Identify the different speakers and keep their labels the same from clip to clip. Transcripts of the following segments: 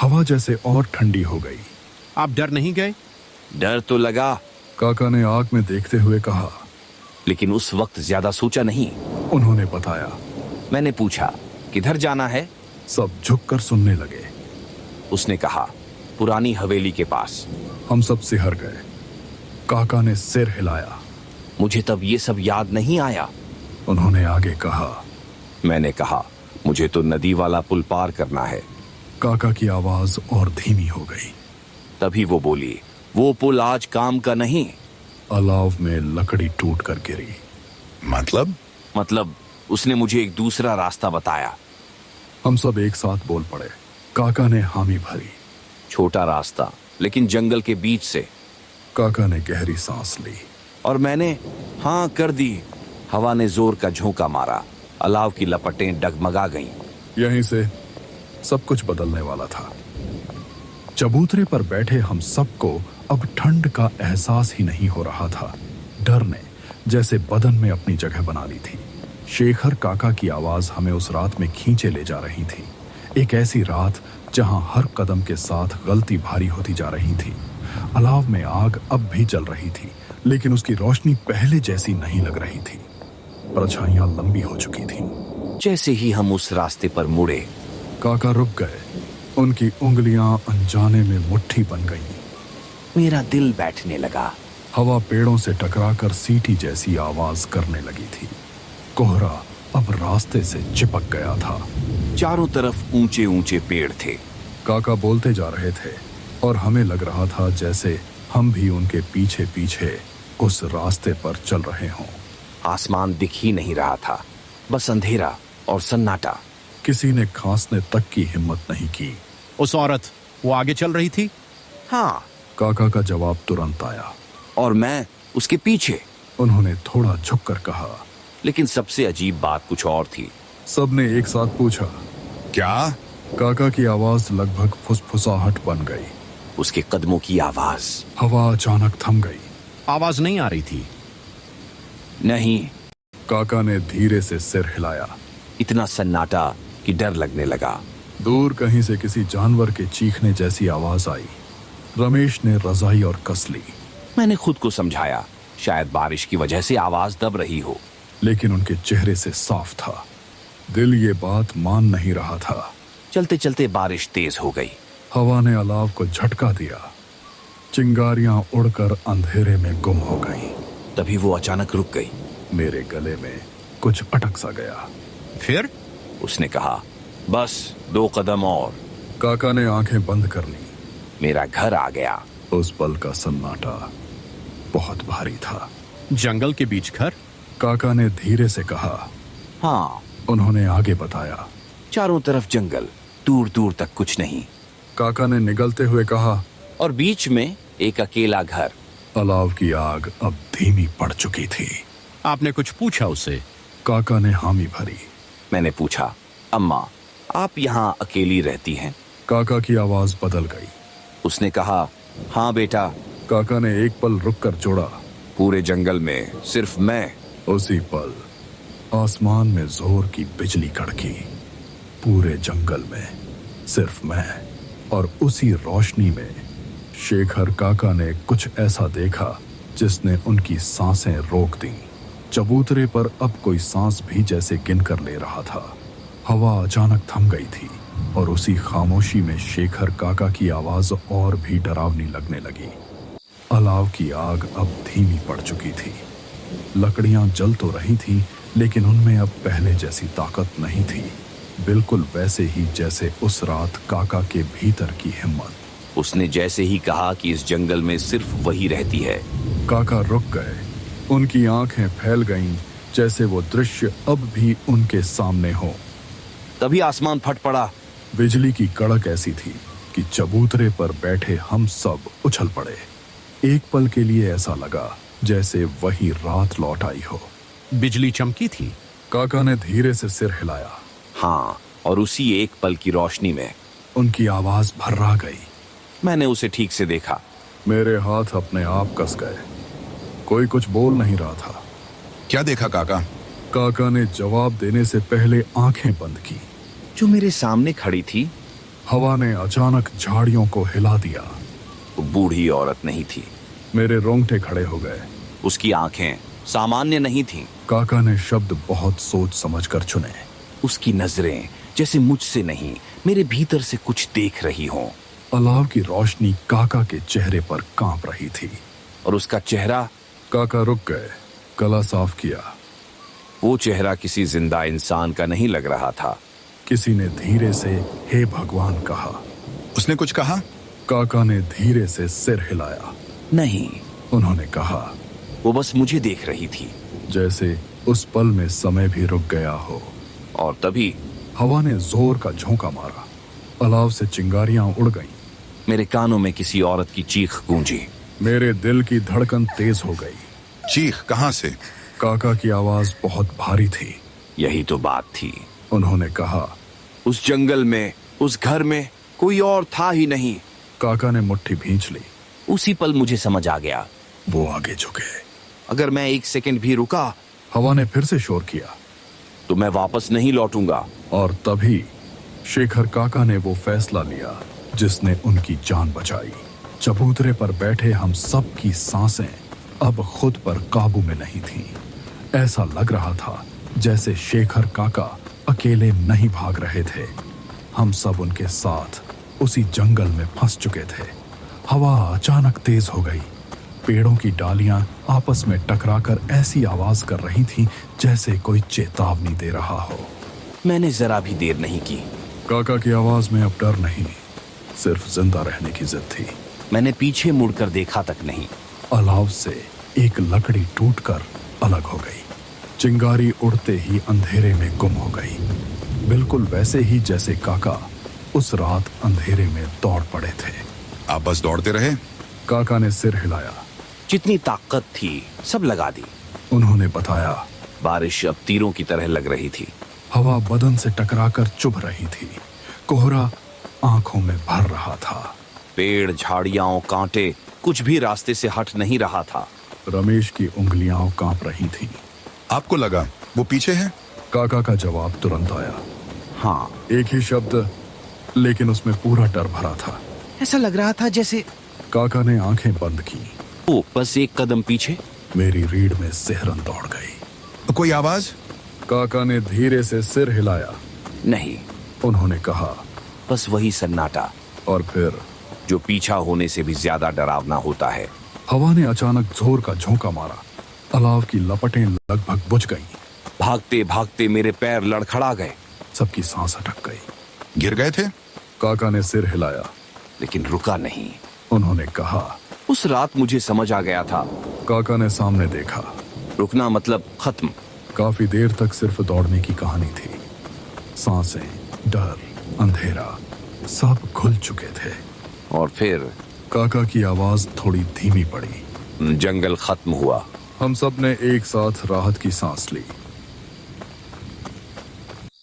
Speaker 1: हवा जैसे और ठंडी हो गई।
Speaker 2: आप डर नहीं गए?
Speaker 3: डर तो लगा,
Speaker 1: काका ने आग में देखते हुए कहा।
Speaker 3: लेकिन उस वक्त ज्यादा सोचा नहीं।
Speaker 1: उन्होंने बताया।
Speaker 3: मैंने पूछा, किधर जाना है?
Speaker 1: सब झुककर सुनने लगे।
Speaker 3: उसने कहा, पुरानी हवेली के पास।
Speaker 1: हम सब सिहर गए। काका ने सिर हिलाया।
Speaker 3: मुझे तब ये सब याद नहीं आया।
Speaker 1: उन्होंने आगे कहा।
Speaker 3: मैंने कहा, मुझे तो नदी वाला पुल पार करना है।
Speaker 1: काका की आवाज और धीमी हो गई।
Speaker 3: तभी वो बोली, वो पुल आज काम का नहीं।
Speaker 1: अलाव में लकड़ी टूट कर गिरी।
Speaker 3: मतलब उसने मुझे एक दूसरा रास्ता बताया।
Speaker 1: हम सब एक साथ बोल पड़े। काका ने हामी भरी।
Speaker 3: छोटा रास्ता, लेकिन जंगल के बीच से।
Speaker 1: काका ने गहरी सांस ली।
Speaker 3: और मैंने हाँ कर दी। हवा ने जोर का झोंका मारा। अलाव की लपटें डगमगा गईं।
Speaker 1: यहीं से सब कुछ बदलने वाला था। चबूतरे पर बैठे हम सबको अब ठंड का एहसास ही नहीं हो रहा था। डर ने जैसे बदन में अपनी जगह बना ली थी। शेखर काका की आवाज हमें उस रात में खींचे ले जा रही थी। एक ऐसी रात जहां हर कदम के साथ गलती भारी होती जा रही थी। अलाव में आग अब भी जल रही थी, लेकिन उसकी रोशनी पहले जैसी नहीं लग रही थी। परछाइयां लंबी हो चुकी थीं।
Speaker 3: जैसे ही हम उस रास्ते पर मुड़े,
Speaker 1: काका रुक गए। उनकी उंगलियां अनजाने में मुट्ठी बन गईं।
Speaker 3: मेरा दिल बैठने लगा।
Speaker 1: हवा पेड़ों से टकराकर सीटी जैसी आवाज करने लगी थी। कोहरा अब रास्ते से चिपक गया था।
Speaker 3: चारों तरफ ऊंचे ऊंचे पेड़ थे।
Speaker 1: काका बोलते जा रहे थे और हमें लग रहा था जैसे हम भी उनके पीछे पीछे उस रास्ते पर चल रहे हों।
Speaker 3: आसमान दिख ही नहीं रहा था, बस अंधेरा और सन्नाटा।
Speaker 1: किसी ने खांसने तक की हिम्मत नहीं की।
Speaker 2: उस औरत, वो आगे चल रही थी?
Speaker 3: हाँ।
Speaker 1: काका का जवाब तुरंत आया।
Speaker 3: और मैं उसके पीछे।
Speaker 1: उन्होंने थोड़ा झुककर कहा।
Speaker 3: लेकिन सबसे अजीब बात कुछ और थी।
Speaker 1: सबने एक साथ पूछा,
Speaker 4: क्या?
Speaker 1: काका की आवाज लगभग फुसफुसाहट बन गई।
Speaker 3: उसके कदमों की आवाज।
Speaker 1: हवा अचानक थम गई।
Speaker 2: आवाज नहीं आ रही थी।
Speaker 3: नहीं।
Speaker 1: काका ने धीरे से सिर हिलाया।
Speaker 3: इतना सन्नाटा कि डर लगने लगा।
Speaker 1: दूर कहीं से किसी जानवर के चीखने जैसी आवाज आई। रमेश ने रजाई और कस ली।
Speaker 3: मैंने खुद को समझाया, शायद बारिश की वजह से आवाज दब रही हो।
Speaker 1: लेकिन उनके चेहरे से साफ था, दिल ये बात मान नहीं रहा था।
Speaker 3: चलते चलते बारिश तेज हो गई।
Speaker 1: हवा ने अलाव को झटका दिया। चिंगारियां उड़कर अंधेरे में गुम हो गईं।
Speaker 3: तभी वो अचानक रुक गई।
Speaker 1: मेरे गले में कुछ अटक सा गया।
Speaker 2: फिर
Speaker 3: उसने कहा, बस 2 कदम और।
Speaker 1: काका ने आंखें बंद कर ली।
Speaker 3: मेरा घर आ गया।
Speaker 1: उस पल का सन्नाटा बहुत भारी था।
Speaker 2: जंगल के बीच घर?
Speaker 1: काका ने धीरे से कहा।
Speaker 3: हाँ।
Speaker 1: उन्होंने आगे बताया।
Speaker 3: चारों तरफ जंगल, दूर दूर तक कुछ नहीं।
Speaker 1: काका ने निगलते हुए कहा।
Speaker 3: और बीच में एक अकेला घर।
Speaker 1: अलाव की आग अब धीमी पड़ चुकी थी।
Speaker 2: आपने कुछ पूछा उससे?
Speaker 1: काका ने हामी भरी।
Speaker 3: मैंने पूछा, अम्मा, आप यहाँ अकेली रहती हैं?
Speaker 1: काका की आवाज बदल गई।
Speaker 3: उसने कहा, हाँ बेटा।
Speaker 1: काका ने एक पल रुककर जोड़ा।
Speaker 3: पूरे जंगल में सिर्फ मैं।
Speaker 1: उसी पल आसमान में जोर की बिजली कड़की। पूरे जंगल में सिर्फ मैं। और उसी रोशनी में शेखर काका ने कुछ ऐसा देखा जिसने उनकी सांसें रोक दी। चबूतरे पर अब कोई सांस भी जैसे गिनकर ले रहा था। हवा अचानक थम गई थी और उसी खामोशी में शेखर काका की आवाज और भी डरावनी लगने लगी। अलाव की आग अब धीमी पड़ चुकी थी। लकड़ियां जल तो रही थीं, लेकिन उनमें अब पहले जैसी ताकत नहीं थी। बिल्कुल वैसे ही जैसे उस रात काका के भीतर की हिम्मत।
Speaker 3: उसने जैसे ही कहा कि इस जंगल में सिर्फ वही रहती है।
Speaker 1: काका रुक गए। उनकी आंखें फैल गईं, जैसे वो दृश्य अब भी उनके सामने हो।
Speaker 3: तभी आसमान फट पड़ा।
Speaker 1: बिजली की कड़क ऐसी थी कि चबूतरे पर बैठे हम सब उछल पड़े। एक पल के लिए ऐसा लगा जैसे वही रात लौट आई हो।
Speaker 2: बिजली चमकी थी?
Speaker 1: काका ने धीरे से सिर हिलाया।
Speaker 3: हाँ, और उसी एक पल की रोशनी में
Speaker 1: उनकी आवाज भर्रा गई।
Speaker 3: मैंने उसे ठीक से देखा।
Speaker 1: मेरे हाथ अपने आप कस गए। कोई कुछ बोल नहीं रहा था।
Speaker 4: क्या देखा काका?
Speaker 1: काका ने जवाब देने से पहले आंखें बंद की।
Speaker 3: जो मेरे सामने खड़ी थी
Speaker 1: हवा ने अचानक झाड़ियों को हिला दिया।
Speaker 3: वो बूढ़ी औरत नहीं थी।
Speaker 1: मेरे रोंगटे खड़े हो गए।
Speaker 3: उसकी आंखें सामान्य नहीं थीं।
Speaker 1: काका ने शब्द बहुत सोच समझकर चुने।
Speaker 3: उसकी नजरें जैसे मुझसे नहीं, मेरे भीतर से कुछ देख रही हों।
Speaker 1: अलाव की रोशनी काका के चेहरे पर कांप रही थी।
Speaker 3: और उसका चेहरा,
Speaker 1: काका रुक गए, गला साफ किया।
Speaker 3: वो चेहरा किसी जिंदा इंसान का नहीं लग रहा था।
Speaker 1: किसी ने धीरे से हे भगवान कहा।
Speaker 4: उसने कुछ कहा?
Speaker 1: काका ने धीरे से सिर हिलाया।
Speaker 3: नहीं,
Speaker 1: उन्होंने कहा,
Speaker 3: वो बस मुझे देख रही थी।
Speaker 1: जैसे उस पल में समय भी रुक गया हो।
Speaker 3: और तभी
Speaker 1: हवा ने जोर का झोंका मारा। अलाव से चिंगारियां उड़ गईं।
Speaker 3: मेरे कानों में किसी औरत की चीख गूंजी।
Speaker 1: मेरे दिल की धड़कन तेज हो गई।
Speaker 4: चीख कहाँ से?
Speaker 1: काका की आवाज बहुत भारी थी।
Speaker 3: यही तो बात थी।
Speaker 1: उन्होंने कहा,
Speaker 3: उस जंगल में, उस घर में कोई और था ही नहीं।
Speaker 1: काका ने मुट्ठी भींच ली।
Speaker 3: उसी पल मुझे समझ आ गया।
Speaker 1: वो आगे झुके।
Speaker 3: अगर मैं एक सेकंड भी रुका
Speaker 1: हवा ने फिर से शोर किया।
Speaker 3: तो मैं वापस नहीं लौटूंगा।
Speaker 1: और तभी शेखर काका ने वो फैसला लिया जिसने उनकी जान बचाई। चबूतरे पर बैठे हम सब की सांसें अब खुद पर काबू में नहीं थीं। ऐसा लग रहा था जैसे शेखर काका अकेले नहीं भाग रहे थे। हम सब उनके साथ उसी जंगल में फंस चुके थे। हवा अचानक तेज हो गई। पेड़ों की डालियां आपस में टकराकर ऐसी आवाज कर रही थीं जैसे कोई चेतावनी दे रहा हो।
Speaker 3: मैंने जरा भी देर नहीं की।
Speaker 1: काका की आवाज में अब डर नहीं, सिर्फ जिंदा रहने की जिद थी।
Speaker 3: मैंने पीछे मुड़कर देखा तक नहीं।
Speaker 1: अलाव से एक लकड़ी टूटकर अलग हो गई। चिंगारी उड़ते ही अंधेरे में गुम हो गई, बिल्कुल वैसे ही जैसे काका उस रात अंधेरे में दौड़ पड़े थे।
Speaker 4: आप बस दौड़ते रहे?
Speaker 1: काका ने सिर हिलाया।
Speaker 3: जितनी ताकत थी सब लगा दी।
Speaker 1: उन्होंने बताया,
Speaker 3: बारिश अब तीरों की तरह लग रही थी।
Speaker 1: हवा बदन से टकराकर चुभ रही थी। कोहरा आंखों में भर रहा था।
Speaker 3: पेड़, झाड़ियां, कांटे, कुछ भी रास्ते से हट नहीं रहा था।
Speaker 1: रमेश की उंगलियां कांप रही थीं।
Speaker 4: आपको लगा वो पीछे है?
Speaker 1: काका का जवाब तुरंत आया।
Speaker 3: हाँ,
Speaker 1: एक ही शब्द, लेकिन उसमें पूरा डर भरा था।
Speaker 3: ऐसा लग रहा था जैसे
Speaker 1: काका ने आंखें बंद की।
Speaker 3: वो बस एक कदम पीछे।
Speaker 1: मेरी रीढ़ में सिहरन दौड़ गई।
Speaker 4: कोई आवाज?
Speaker 1: काका ने धीरे से सिर हिलाया।
Speaker 3: नहीं,
Speaker 1: उन्होंने कहा,
Speaker 3: बस वही सन्नाटा
Speaker 1: और फिर
Speaker 3: जो पीछा होने से भी ज्यादा डरावना होता है।
Speaker 1: हवा ने अचानक जोर का झोंका मारा। अलाव की लपटें लगभग बुझ गईं।
Speaker 3: भागते भागते मेरे पैर लड़खड़ा गए।
Speaker 1: सबकी सांस अटक गई।
Speaker 4: गिर गए थे?
Speaker 1: काका ने सिर हिलाया।
Speaker 3: लेकिन रुका नहीं।
Speaker 1: उन्होंने कहा,
Speaker 3: उस रात मुझे समझ आ गया था,
Speaker 1: काका ने सामने देखा।
Speaker 3: रुकना मतलब खत्म।
Speaker 1: काफी देर तक सिर्फ दौड़ने की कहानी थी। सांसें, डर, अंधेरा सब खुल चुके थे।
Speaker 3: और फिर
Speaker 1: काका की आवाज थोड़ी धीमी पड़ी।
Speaker 3: जंगल खत्म हुआ।
Speaker 1: हम सब ने एक साथ राहत की सांस ली।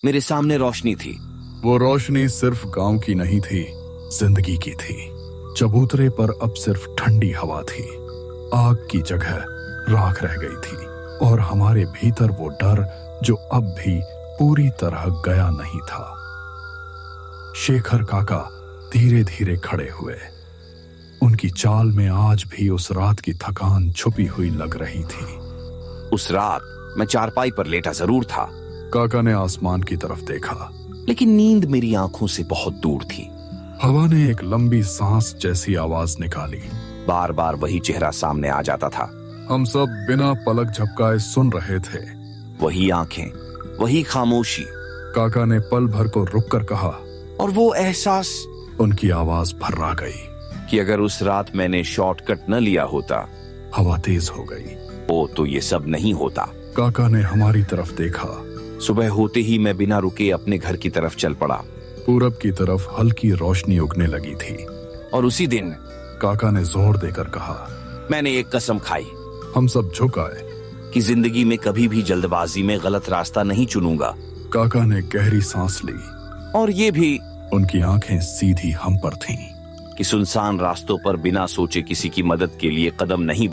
Speaker 3: मेरे सामने रोशनी थी।
Speaker 1: वो रोशनी सिर्फ गांव की नहीं थी, जिंदगी की थी। चबूतरे पर अब सिर्फ ठंडी हवा थी। आग की जगह राख रह गई थी और हमारे भीतर वो डर जो अब भी पूरी तरह गया नहीं था। शेखर काका धीरे धीरे खड़े हुए। उनकी चाल में आज भी उस रात की थकान छुपी हुई लग रही थी।
Speaker 3: उस रात मैं चारपाई पर लेटा जरूर था।
Speaker 1: काका ने आसमान की तरफ देखा,
Speaker 3: लेकिन नींद मेरी आंखों से बहुत दूर थी।
Speaker 1: हवा ने एक लंबी सांस जैसी आवाज निकाली।
Speaker 3: बार बार वही चेहरा सामने आ जाता था।
Speaker 1: हम सब बिना पलक झपकाए सुन रहे थे।
Speaker 3: वही आंखें, वही खामोशी।
Speaker 1: काका ने पल भर को रुककर कहा,
Speaker 3: और वो एहसास
Speaker 1: उनकी आवाज भर्रा गई
Speaker 3: कि अगर उस रात मैंने शॉर्टकट न लिया होता।
Speaker 1: हवा तेज हो गई।
Speaker 3: ओ, तो ये सब नहीं होता।
Speaker 1: काका ने हमारी तरफ देखा।
Speaker 3: सुबह होते ही मैं बिना रुके अपने घर की तरफ चल पड़ा।
Speaker 1: पूरब की तरफ हल्की रोशनी उगने लगी थी।
Speaker 3: और उसी दिन
Speaker 1: काका ने जोर देकर कहा,
Speaker 3: मैंने एक कसम खाई
Speaker 1: हम सब झुक आए
Speaker 3: कि जिंदगी में कभी भी जल्दबाजी में गलत रास्ता नहीं चुनूंगा।
Speaker 1: काका ने गहरी सांस ली।
Speaker 3: और ये भी
Speaker 1: उनकी आंखें सीधी हम पर थीं।
Speaker 3: कि सुनसान रास्तों पर बिना सोचे किसी की मदद के लिए कदम नहीं